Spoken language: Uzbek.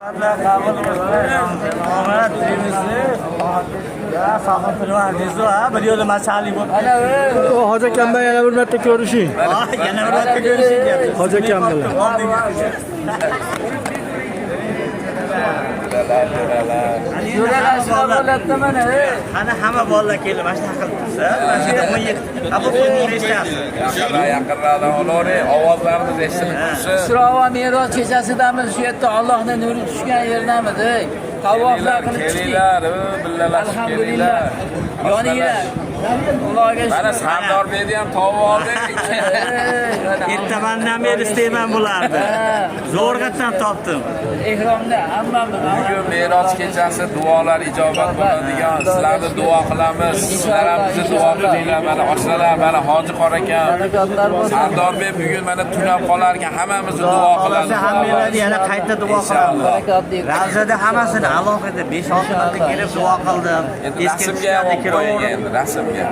Hoca Kembe yana bir marta ko'rishing. Yana bir marta ko'rishing. Hoca Kembe. Ana hamma bolalar keldi, mana shunaqa qilib tursa, mana shu yerda 17 abotni eshitasiz. Yaqinlardan olori ovozlarimiz eshitilib tursa. Isro va Meros kechasidamiz shu yerda Allohning nuri tushgan yerdamiz. Tavoflar qilib chiqdik. Kelinglar, billalashib kelinglar. Yoninglar. Allohga Mana Sardor Beyni ham topib oldik. Ertamandan beri istayman bularni. Zo'rg'atdan topdim. ehromda hammamiz. Bugun Meros kechasi duolar ijobat bo'ladigan. Sizlarni duo qilamiz. Sizlar ham bizni duo qilinglar. Mana oshalar, mana Hoji qor ekan. Barakotlar bo'lsin. Sardor Bey bugun mana tunab qolar ekan. Hammamizni duo qilamiz. Hammalarni yana qayta duo qilamiz. Barakotli. Ravzada hammasini alohida 5-6 marta kelib duo qildim. Rasmga ham qo'ying endi, rasmga.